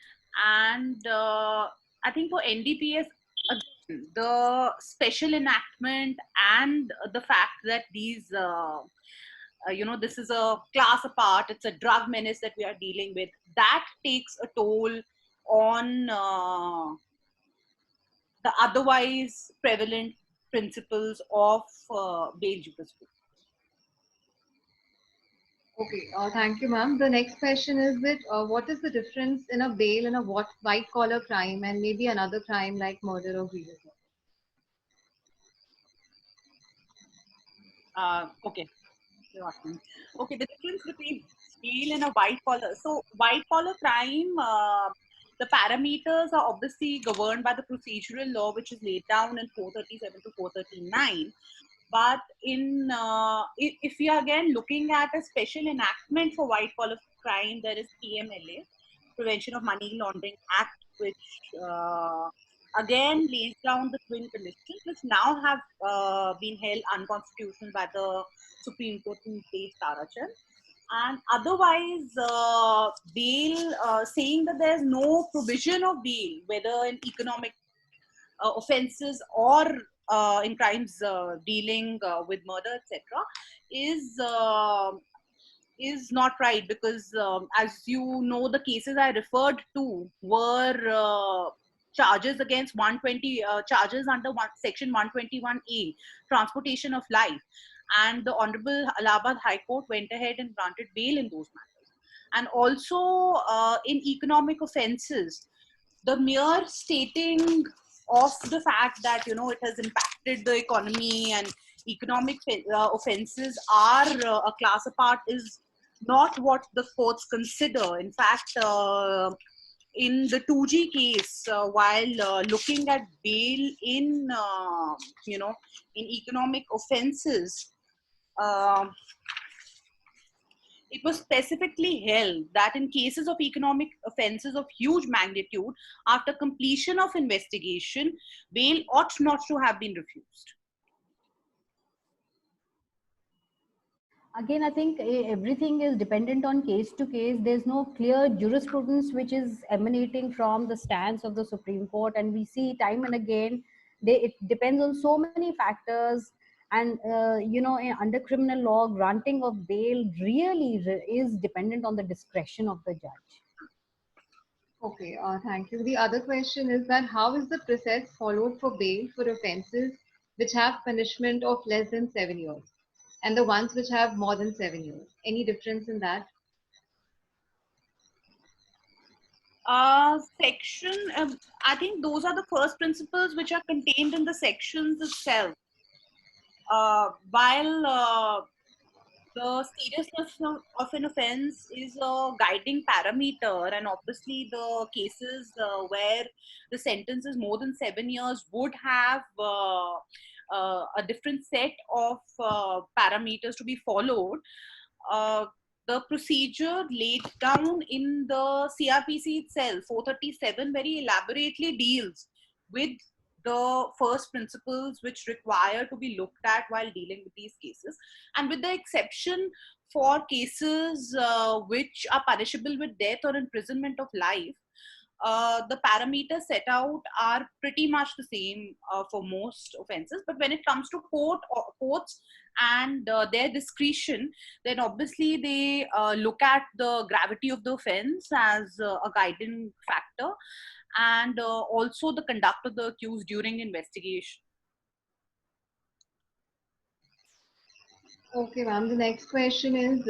and I think for NDPS, again, the special enactment and the fact that these, this is a class apart, it's a drug menace that we are dealing with, that takes a toll on the otherwise prevalent principles of bail judiciary. Okay, thank you, ma'am. The next question is that what is the difference in a bail and a white collar crime and maybe another crime like murder or grievous? Okay. Okay, the difference between bail and a white collar. So, white collar crime, the parameters are obviously governed by the procedural law, which is laid down in 437 to 439. But if we are again looking at a special enactment for white collar crime, there is PMLA, Prevention of Money Laundering Act, which again lays down the twin conditions, which now have been held unconstitutional by the Supreme Court in case Tarachand. And otherwise, bail, saying that there is no provision of bail, whether in economic offenses or in crimes dealing with murder, etc., is is not right, because as you know, the cases I referred to were charges against 120 charges under section 121A, transportation of life, and the Honorable Allahabad High Court went ahead and granted bail in those matters. And also in economic offenses, the mere stating of the fact that it has impacted the economy and economic offenses are a class apart is not what the courts consider. In fact, in the 2G case, while looking at bail in in economic offenses, um it was specifically held that in cases of economic offenses of huge magnitude, after completion of investigation, bail ought not to have been refused. Again, I think everything is dependent on case to case. There's no clear jurisprudence which is emanating from the stance of the Supreme Court, and we see time and again it depends on so many factors. And under criminal law, granting of bail really is dependent on the discretion of the judge. Okay, thank you. The other question is that how is the process followed for bail for offences which have punishment of less than 7 years and the ones which have more than 7 years? Any difference in that? Section, I think those are the first principles which are contained in the sections itself. While the seriousness of an offense is a guiding parameter, and obviously the cases where the sentence is more than 7 years would have a different set of parameters to be followed. Uh, the procedure laid down in the CRPC itself, 437, very elaborately deals with the first principles which require to be looked at while dealing with these cases. And with the exception for cases which are punishable with death or imprisonment of life, the parameters set out are pretty much the same for most offenses. But when it comes to courts and their discretion, then obviously they look at the gravity of the offense as a guiding factor, and also the conduct of the accused during investigation. Okay, ma'am. The next question is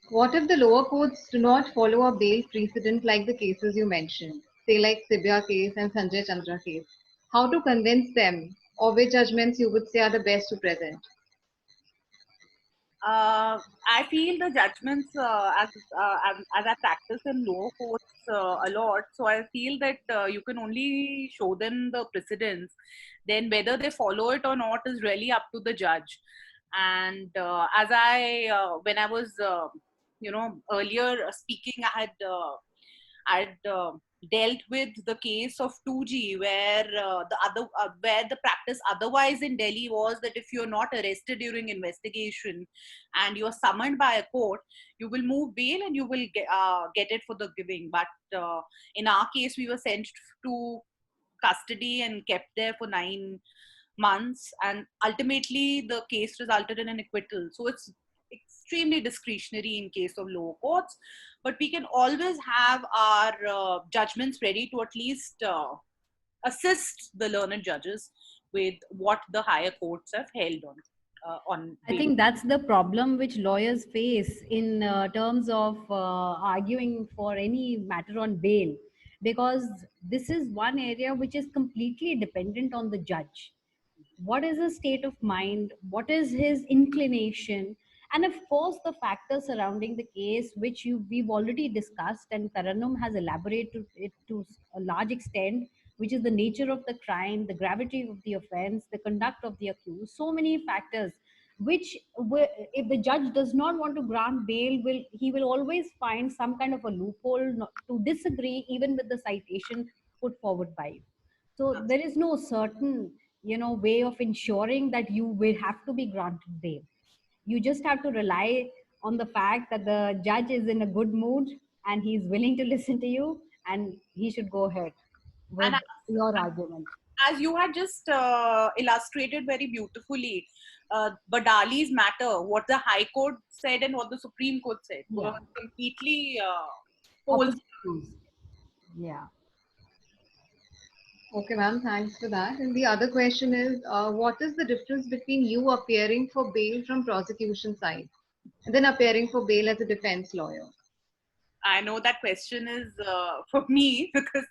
what if the lower courts do not follow a bail precedent like the cases you mentioned, say like Sibya case and Sanjay Chandra case? How to convince them, or which judgments you would say are the best to present? I feel the judgments as I practice in lower courts a lot, so I feel that you can only show them the precedents. Then whether they follow it or not is really up to the judge. And as when I was earlier speaking, I had dealt with the case of 2G, where where the practice otherwise in Delhi was that if you're not arrested during investigation and you're summoned by a court, you will move bail and you will get it for the giving. But in our case, we were sent to custody and kept there for 9 months, and ultimately the case resulted in an acquittal. So it's extremely discretionary in case of lower courts, but we can always have our judgments ready to at least assist the learned judges with what the higher courts have held on I bail. think that's the problem which lawyers face in terms of arguing for any matter on bail, because this is one area which is completely dependent on the judge. What is his state of mind? What is his inclination? And of course, the factors surrounding the case, which we've already discussed, and Taranum has elaborated it to a large extent, which is the nature of the crime, the gravity of the offense, the conduct of the accused, so many factors which if the judge does not want to grant bail, will he will always find some kind of a loophole to disagree even with the citation put forward by you. So there is no certain, way of ensuring that you will have to be granted bail. You just have to rely on the fact that the judge is in a good mood and he's willing to listen to you, and he should go ahead with And your argument. as you had just illustrated very beautifully, Badali's matter, what the High Court said and what the Supreme Court said, were Yeah. completely poles. Opposite views. Yeah. Okay, ma'am, thanks for that. And the other question is, what is the difference between you appearing for bail from prosecution side and then appearing for bail as a defense lawyer? I know that question is for me because,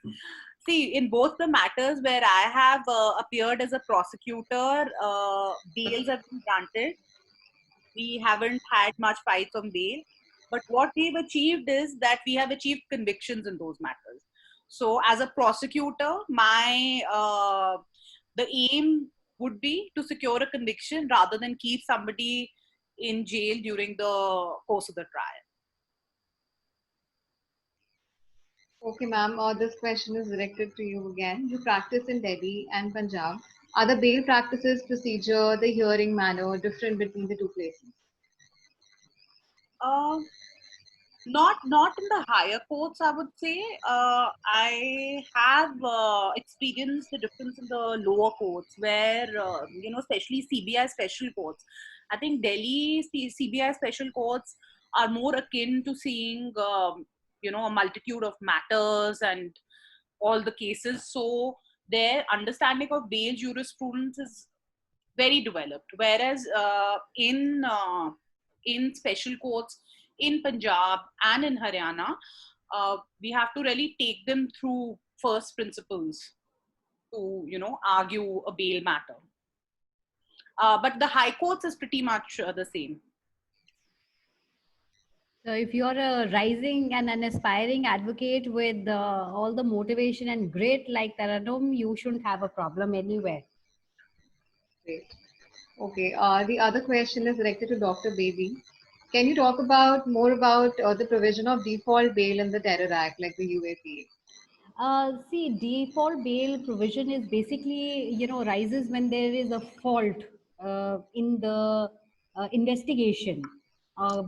see, in both the matters where I have appeared as a prosecutor, bails have been granted. We haven't had much fights on bail. But what we've achieved is that we have achieved convictions in those matters. So, as a prosecutor, my the aim would be to secure a conviction rather than keep somebody in jail during the course of the trial. Okay, ma'am, this question is directed to you again. You practice in Delhi and Punjab. Are the bail practices, procedure, the hearing manner different between the two places? Uh, not in the higher courts, I would say. I have experienced the difference in the lower courts, where especially CBI special courts. I think Delhi CBI special courts are more akin to seeing a multitude of matters and all the cases. So their understanding of bail jurisprudence is very developed. Whereas in special courts in Punjab and in Haryana, we have to really take them through first principles to argue a bail matter. But the high courts is pretty much the same. So if you're a rising and an aspiring advocate with all the motivation and grit like Taranum, you shouldn't have a problem anywhere. Great. Okay, the other question is directed to Dr. Baby. Can you talk about more about the provision of default bail in the Terror Act, like the UAPA? See, default bail provision is basically, rises when there is a fault in the investigation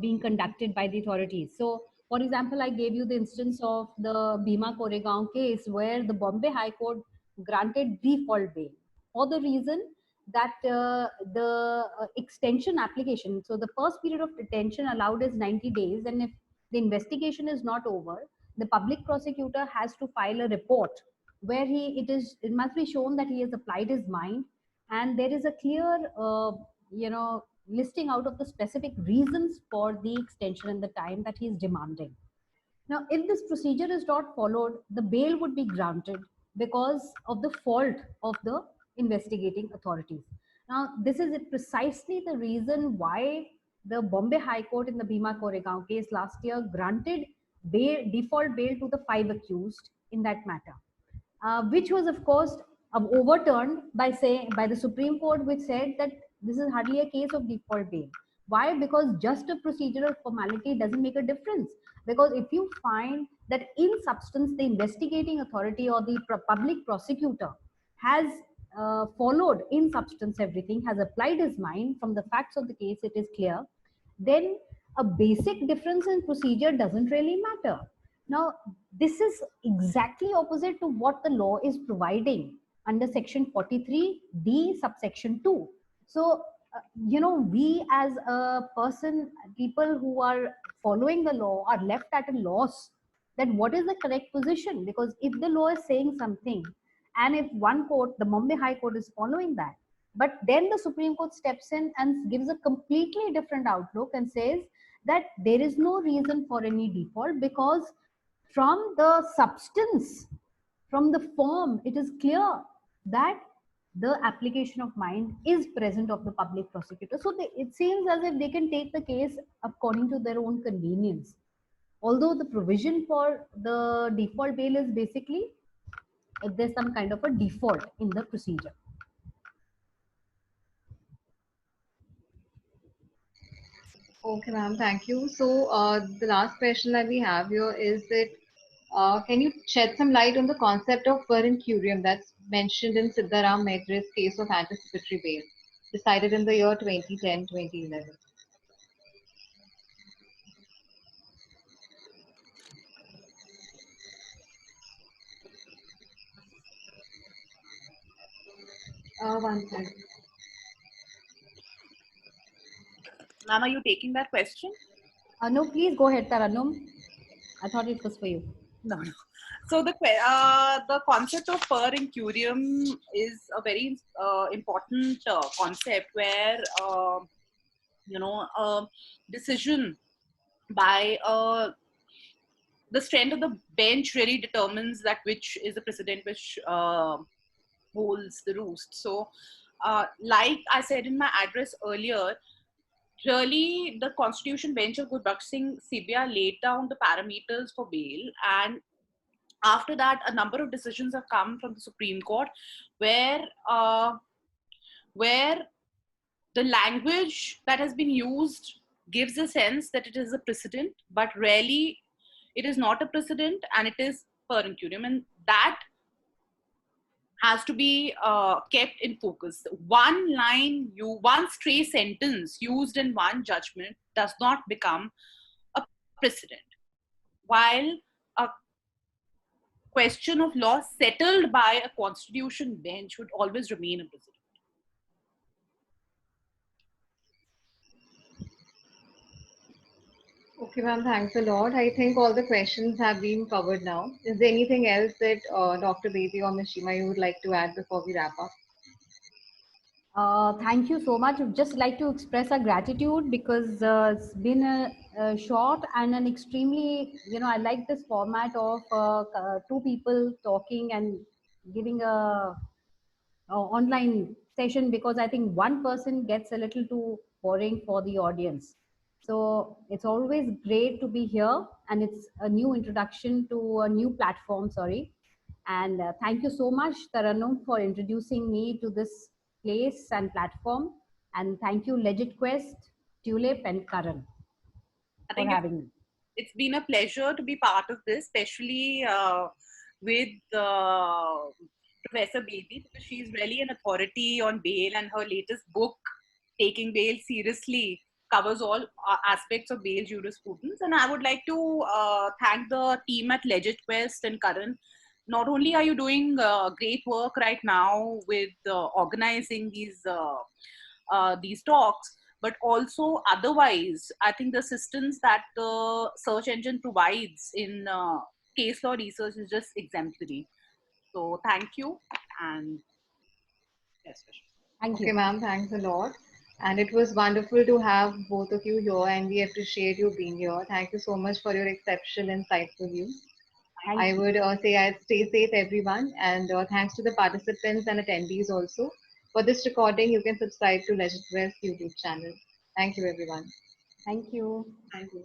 being conducted by the authorities. So, for example, I gave you the instance of the Bhima Koregaon case where the Bombay High Court granted default bail for the reason that the extension application, so the first period of detention allowed is 90 days, and if the investigation is not over, the public prosecutor has to file a report where it must be shown that he has applied his mind, and there is a clear listing out of the specific reasons for the extension and the time that he is demanding. Now, if this procedure is not followed, the bail would be granted because of the fault of the investigating authorities. Now, this is precisely the reason why the Bombay High Court in the Bhima Koregaon case last year granted default bail to the 5 accused in that matter, which was, of course, overturned by the Supreme Court, which said that this is hardly a case of default bail. Why? Because just a procedural formality doesn't make a difference. Because if you find that in substance the investigating authority or the public prosecutor has followed in substance everything, has applied his mind from the facts of the case, it is clear, then a basic difference in procedure doesn't really matter. Now, this is exactly opposite to what the law is providing under section 43D subsection 2. So, we as a person, people who are following the law are left at a loss that what is the correct position, because if the law is saying something And if one court, the Bombay High Court, is following that, but then the Supreme Court steps in and gives a completely different outlook and says that there is no reason for any default because from the substance, from the form, it is clear that the application of mind is present of the public prosecutor. So it seems as if they can take the case according to their own convenience. Although the provision for the default bail is basically if there's some kind of a default in the procedure. Okay, ma'am, thank you. So, the last question that we have here is that can you shed some light on the concept of per incurium that's mentioned in Siddharam Maitri's case of anticipatory bail, decided in the year 2010-2011? One second. Ma'am, are you taking that question? No, please go ahead, Taranum. I thought it was for you. No. So the concept of per incurium is a very important concept where decision by the strength of the bench really determines that which is the precedent which holds the roost. So, like I said in my address earlier, really the Constitution Bench of Gurbaksh Singh CBI laid down the parameters for bail, and after that, a number of decisions have come from the Supreme Court, where where the language that has been used gives a sense that it is a precedent, but rarely it is not a precedent, and it is per incurium, and that has to be kept in focus. One stray sentence used in one judgment does not become a precedent, while a question of law settled by a constitution bench would always remain a precedent. Okay, ma'am, thanks a lot. I think all the questions have been covered now. Is there anything else that Dr. Bedi or Ms. Shima you would like to add before we wrap up? Thank you so much. I'd just like to express our gratitude because it's been a short and an extremely, I like this format of two people talking and giving a online session because I think one person gets a little too boring for the audience. So it's always great to be here, and it's a new introduction to a new platform. Sorry. And thank you so much, Taranum, for introducing me to this place and platform. And thank you, Legit Quest, Tulip, and Karan for having me. It's been a pleasure to be part of this, especially with Professor Bedi, because she's really an authority on bail, and her latest book, Taking Bail Seriously, covers all aspects of bail jurisprudence. And I would like to thank the team at Legit Quest and Karan. Not only are you doing great work right now with organizing these talks, but also otherwise, I think the assistance that the search engine provides in case law research is just exemplary. So thank you, and yes, thank you. Okay, ma'am, thanks a lot. And it was wonderful to have both of you here, and we appreciate you being here. Thank you so much for your exceptional, insightful views. I would say I'd stay safe, everyone, and thanks to the participants and attendees also. For this recording, you can subscribe to Legit West YouTube channel. Thank you, everyone. Thank you. Thank you.